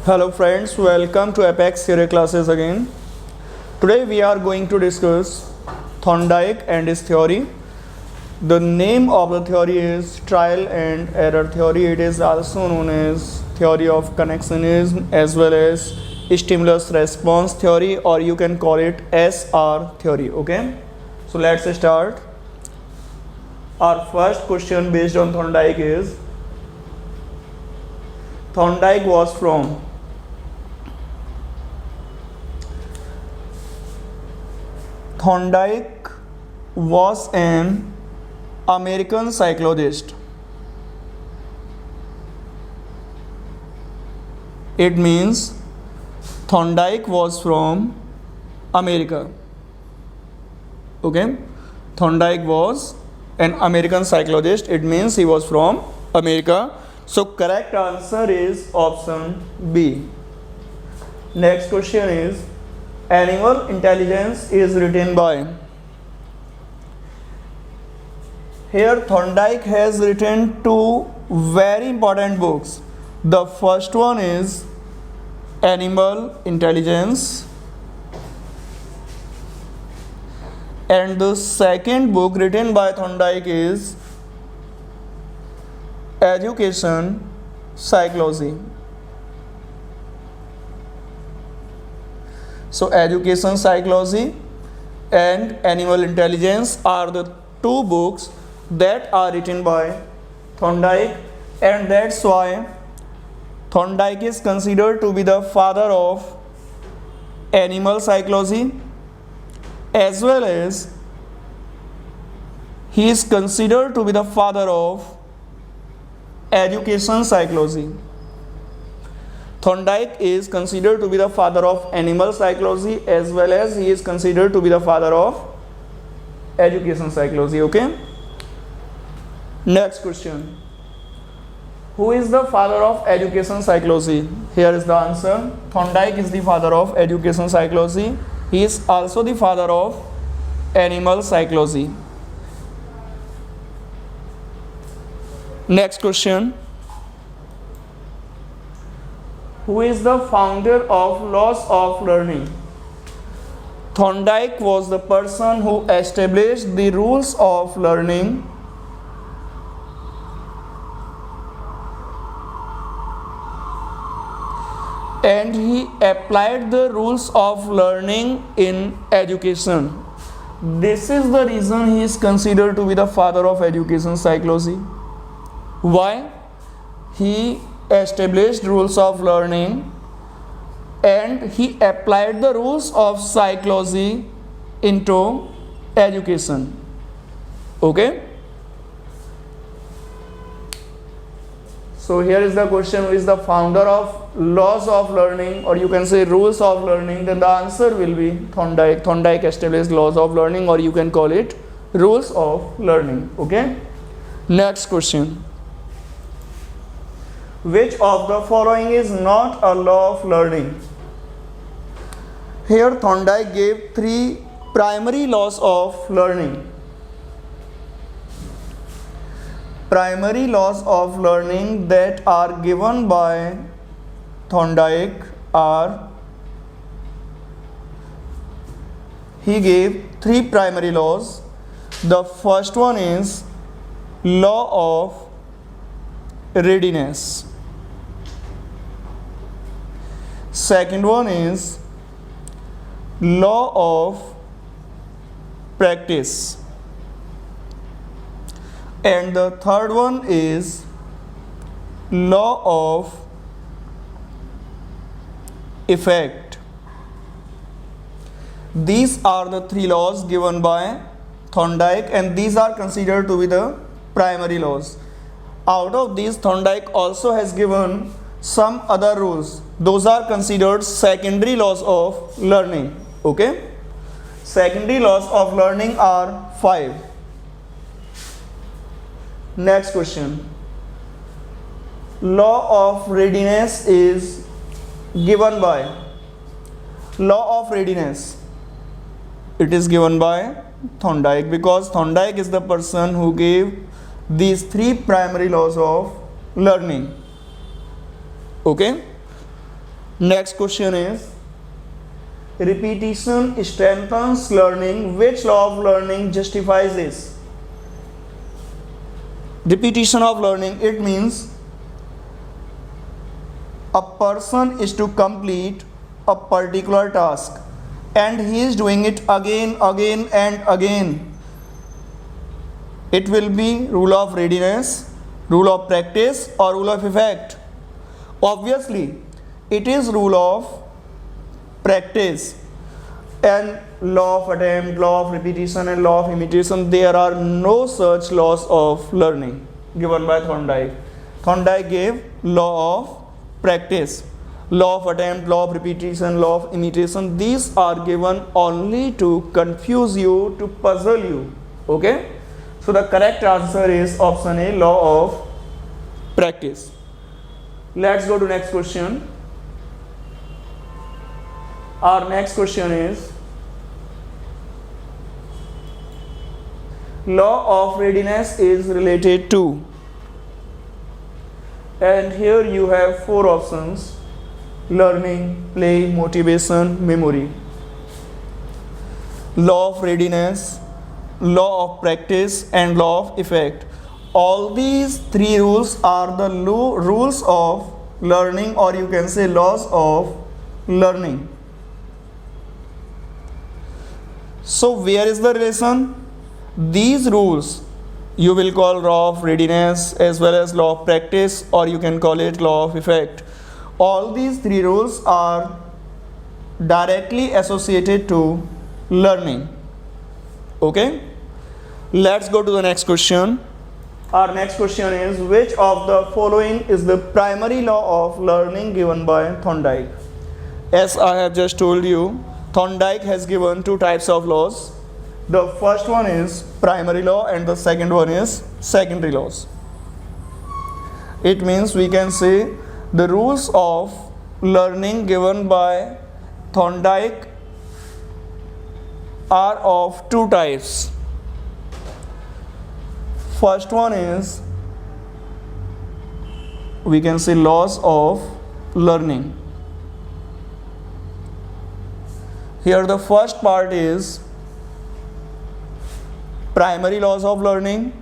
Hello friends, welcome to Apex theory classes again. Today we are going to discuss Thorndike and his theory. The name of the theory is trial and error theory. It is also known as theory of connectionism as well as stimulus response theory, or you can call it SR theory. Okay, so let's start. Our first question based on Thorndike is Thorndike was from Thorndike was an American psychologist. It means Thorndike was from America. Okay, Thorndike was an American psychologist. It means he was from America. So correct answer is option B. Next question is animal intelligence is written by. Here Thorndike has written two very important books. The first one is Animal Intelligence, and the second book written by Thorndike is Education Psychology. So Education Psychology and Animal Intelligence are the two books that are written by Thorndike, and that's why Thorndike is considered to be the father of animal psychology, as well as he is considered to be the father of education psychology. Thorndike is considered to be the father of animal psychology, as well as he is considered to be the father of education psychology. Okay. Next question. Who is the father of education psychology? Here is the answer. Thorndike is the father of education psychology. He is also the father of animal psychology. Next question. Who is the founder of laws of learning? Thorndike was the person who established the rules of learning and he applied the rules of learning in education. This is the reason he is considered to be the father of education psychology. Why? He established rules of learning and he applied the rules of psychology into education. Okay? So here is the question, who is the founder of laws of learning, or you can say rules of learning? Then the answer will be Thorndike. Thorndike established laws of learning, or you can call it rules of learning. Okay? Next question. Which of the following is not a law of learning? Here Thorndike gave three primary laws of learning. Primary laws of learning that are given by Thorndike are, he gave three primary laws. The first one is law of readiness. Second one is law of practice. And the third one is law of effect. These are the three laws given by Thorndike, and these are considered to be the primary laws. Out of these, Thorndike also has given some other rules. Those are considered secondary laws of learning. Okay? Secondary laws of learning are 5. Next question. Law of readiness is given by. Law of readiness. It is given by Thorndike, because Thorndike is the person who gave these three primary laws of learning. Okay. Next question is, repetition strengthens learning. Which law of learning justifies this? Repetition of learning, it means a person is to complete a particular task and he is doing it again and again. It will be rule of readiness, rule of practice, or rule of effect. Obviously it is rule of practice, and law of attempt, law of repetition, and law of imitation, there are no such laws of learning given by Thorndike. Thorndike gave law of practice, law of attempt, law of repetition, law of imitation. These are given only to confuse you, to puzzle you. Okay, so the correct answer is option A, law of practice. Let's go to next question. Our next question is, law of readiness is related to, and here you have four options: learning, play, motivation, memory. Law of readiness, law of practice, and law of effect. All these three rules are the rules of learning, or you can say laws of learning. So where is the relation? These rules you will call law of readiness as well as law of practice, or you can call it law of effect. All these three rules are directly associated to learning. Okay, let's go to the next question. Our next question is, which of the following is the primary law of learning given by Thorndike? As I have just told you, Thorndike has given two types of laws. The first one is primary law and the second one is secondary laws. It means we can say the rules of learning given by Thorndike are of two types. First one is, we can say, laws of learning. Here the first part is primary laws of learning,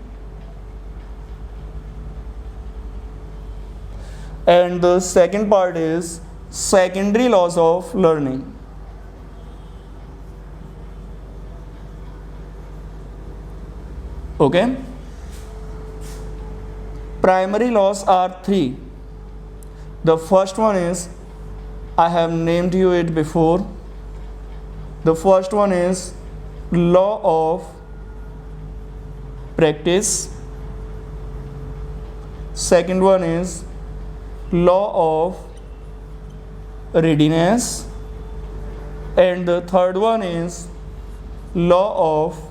and the second part is secondary laws of learning. Okay, primary laws are three. The first one is, I have named you it before. The first one is law of practice. Second one is law of readiness, and the third one is law of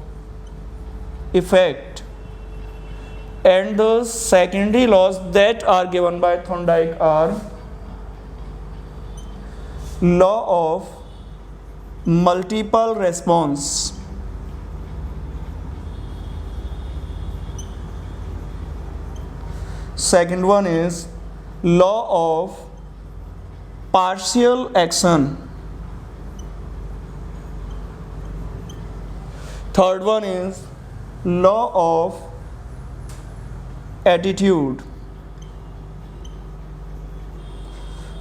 effect. And the secondary laws that are given by Thorndike are law of multiple response. Second one is law of partial action. Third one is law of attitude.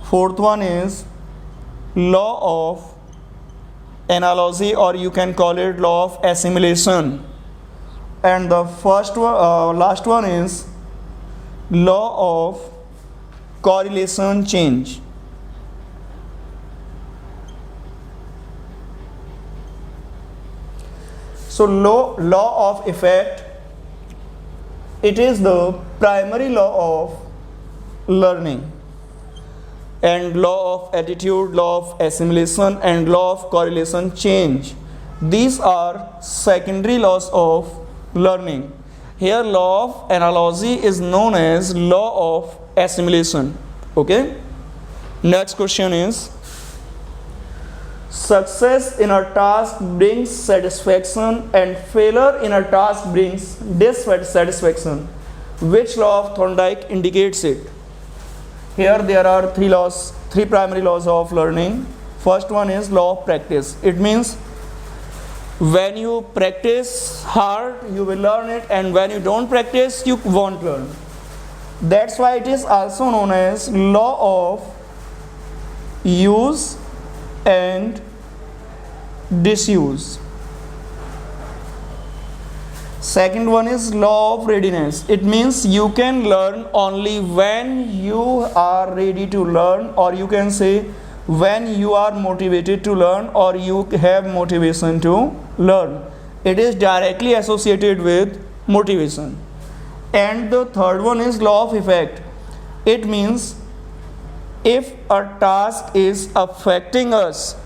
Fourth one is law of analogy, or you can call it law of assimilation. And the last one is law of correlation change. So law of effect, it is the primary law of learning, and law of attitude, law of assimilation, and law of correlation change, these are secondary laws of learning. Here law of analogy is known as law of assimilation. Okay, next question is, success in a task brings satisfaction and failure in a task brings dissatisfaction. Which law of Thorndike indicates it? Here there are three primary laws of learning. First one is law of practice. It means when you practice hard, you will learn it, and when you don't practice, you won't learn. That's why it is also known as law of use and disuse. Second one is law of readiness. It means you can learn only when you are ready to learn, or you can say when you are motivated to learn, or you have motivation to learn. It is directly associated with motivation. And the third one is law of effect. It means if a task is affecting us,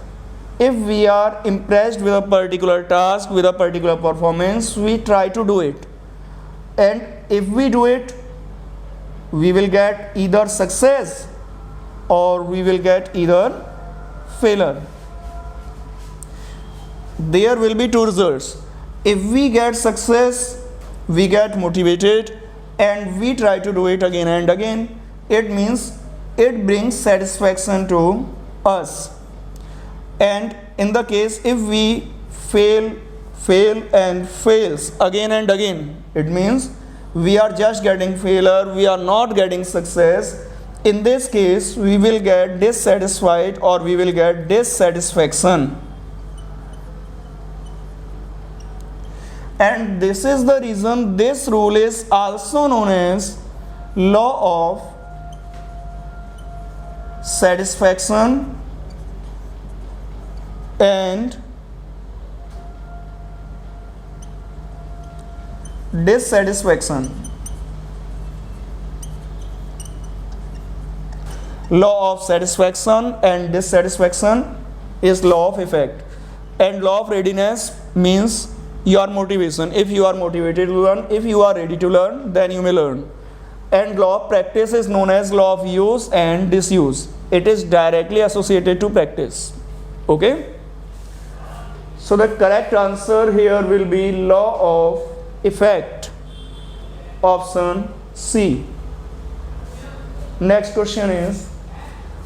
if we are impressed with a particular task, with a particular performance, we try to do it. And if we do it, we will get either success or we will get either failure. There will be two results. If we get success, we get motivated and we try to do it again and again. It means it brings satisfaction to us. And in the case if we fail and fails again and again, it means we are just getting failure, we are not getting success. In this case we will get dissatisfied or we will get dissatisfaction. And this is the reason this rule is also known as law of satisfaction and dissatisfaction. Law of satisfaction and dissatisfaction is law of effect, and law of readiness means your motivation. If you are motivated to learn, if you are ready to learn, then you may learn. And law of practice is known as law of use and disuse. It is directly associated to practice. Okay? So the correct answer here will be law of effect, option C. Next question is,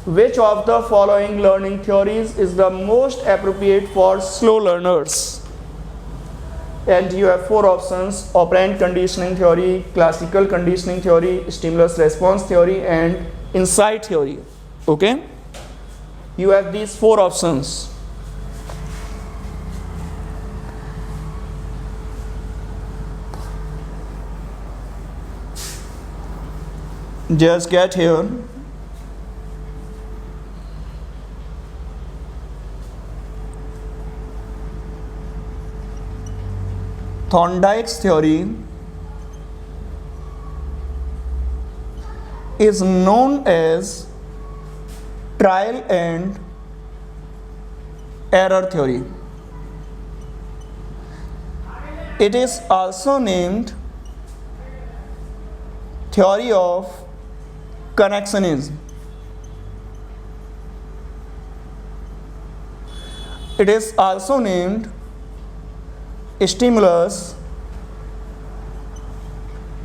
which of the following learning theories is the most appropriate for slow learners? And you have four options: operant conditioning theory, classical conditioning theory, stimulus response theory, and insight theory. Okay? You have these four options. Just get here. Thorndike's theory is known as trial and error theory. It is also named theory of connectionism. It is also named stimulus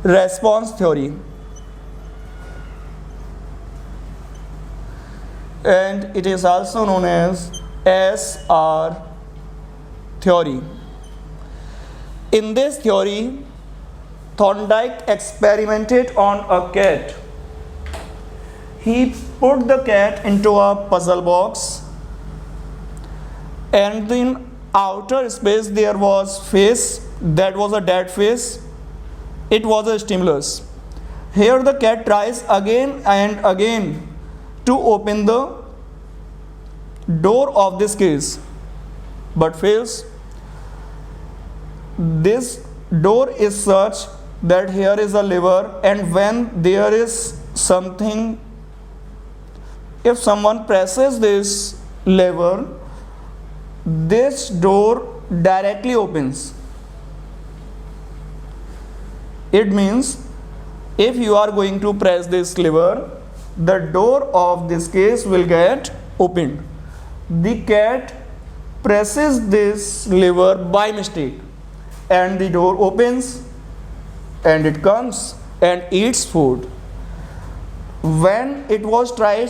response theory, and it is also known as SR theory. In this theory, Thorndike experimented on a cat. He put the cat into a puzzle box, and in outer space there was face, that was a dead face. It was a stimulus. Here the cat tries again and again to open the door of this case, but fails. This door is such that here is a lever, and when there is something, if someone presses this lever, this door directly opens. It means if you are going to press this lever, the door of this case will get opened. The cat presses this lever by mistake, and the door opens, and it comes and eats food. when it was tried,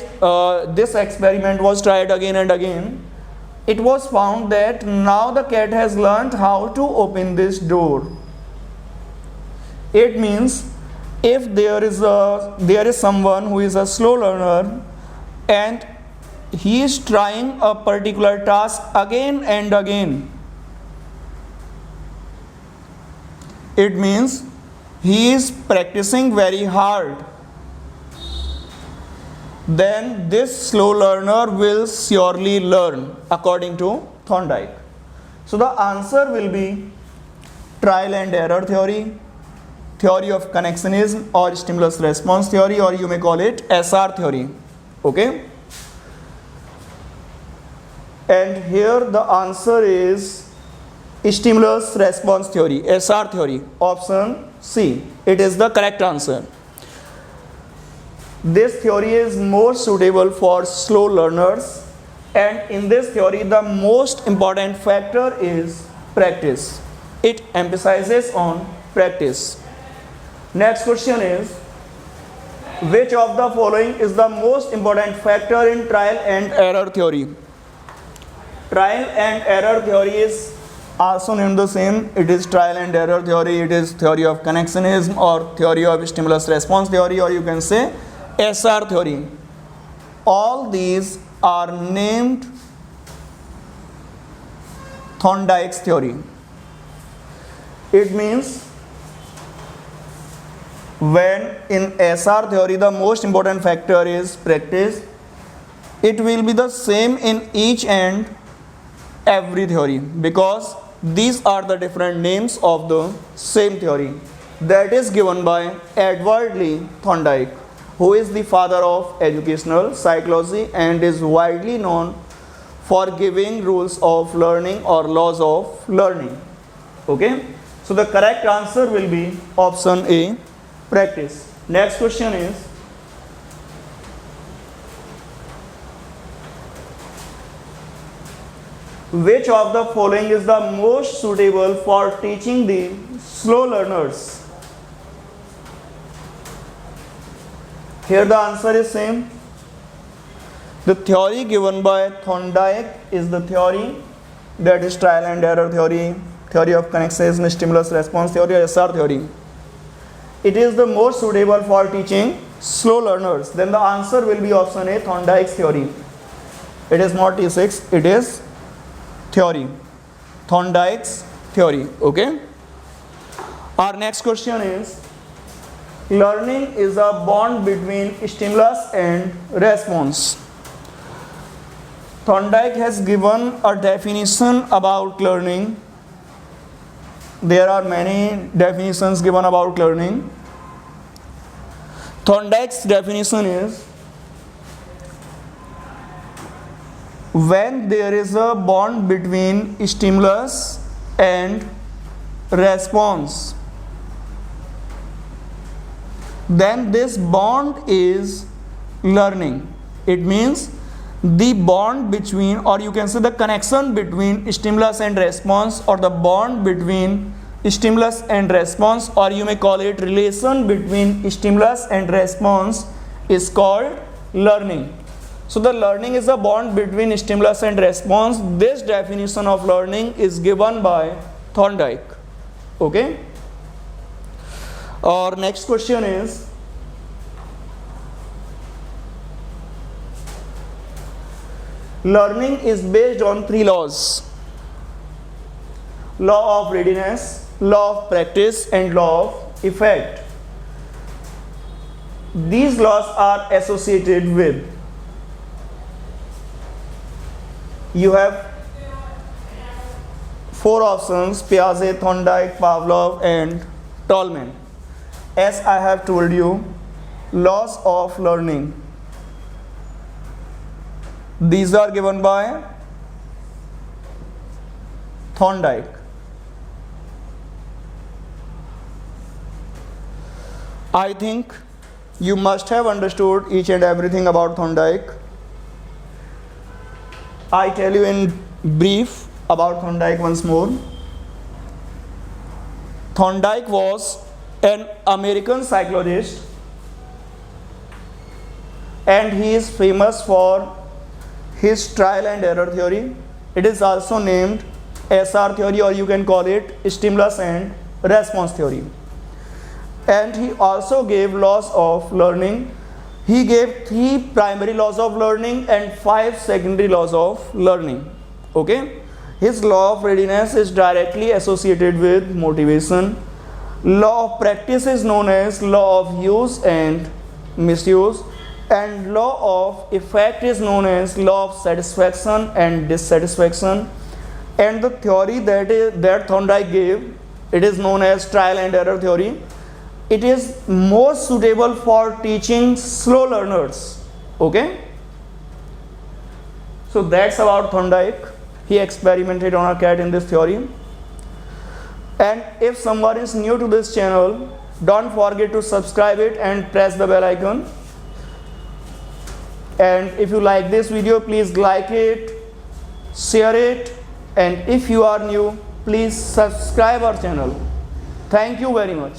this experiment was tried again and again, it was found that now the cat has learned how to open this door. It means if there is someone who is a slow learner and he is trying a particular task again and again, it means he is practicing very hard, then this slow learner will surely learn, according to Thorndike. So the answer will be trial and error theory, theory of connectionism, or stimulus response theory, or you may call it SR theory. Okay? And here the answer is stimulus response theory, SR theory, option C. It is the correct answer. This theory is more suitable for slow learners, and in this theory the most important factor is practice. It emphasizes on practice. Next question is, which of the following is the most important factor in trial and error theory? Trial and error theory is also named the same. It is trial and error theory, it is theory of connectionism, or theory of stimulus response theory, or you can say SR theory. All these are named Thorndike's theory. It means when in SR theory the most important factor is practice, it will be the same in each and every theory, because these are the different names of the same theory that is given by Edward Lee Thorndike, who is the father of educational psychology and is widely known for giving rules of learning or laws of learning. Okay, so the correct answer will be option A, practice. Next question is, which of the following is the most suitable for teaching the slow learners? Here the answer is same. The theory given by Thorndike is the theory that is trial and error theory, theory of connectionism, stimulus response theory, or SR theory. It is the most suitable for teaching slow learners. Then the answer will be option A, Thorndike's theory. It is not T6, it is theory, Thorndike's theory. Okay. Our next question is, learning is a bond between stimulus and response. Thorndike has given a definition about learning. There are many definitions given about learning. Thorndike's definition is, when there is a bond between stimulus and response, then this bond is learning. It means the bond between, or you can say the connection between stimulus and response, or the bond between stimulus and response, or you may call it relation between stimulus and response, is called learning. So the learning is a bond between stimulus and response. This definition of learning is given by Thorndike. Okay. Our next question is, learning is based on three laws: law of readiness, law of practice, and law of effect. These laws are associated with, you have four options: Piaget, Thorndike, Pavlov, and Tolman. As I have told you, laws of learning, these are given by Thorndike. I think you must have understood each and everything about Thorndike. I tell you in brief about Thorndike once more. Thorndike was an American psychologist and he is famous for his trial and error theory. It is also named SR theory, or you can call it stimulus and response theory. And he also gave laws of learning. He gave 3 primary laws of learning and 5 secondary laws of learning. Okay, his law of readiness is directly associated with motivation. Law of practice is known as law of use and misuse, and law of effect is known as law of satisfaction and dissatisfaction. And the theory that Thorndike gave, it is known as trial and error theory. It is most suitable for teaching slow learners. Okay, so that's about Thorndike. He experimented on a cat in this theory. And if someone is new to this channel, don't forget to subscribe it and press the bell icon. And if you like this video, please like it, share it, and if you are new, please subscribe our channel. Thank you very much.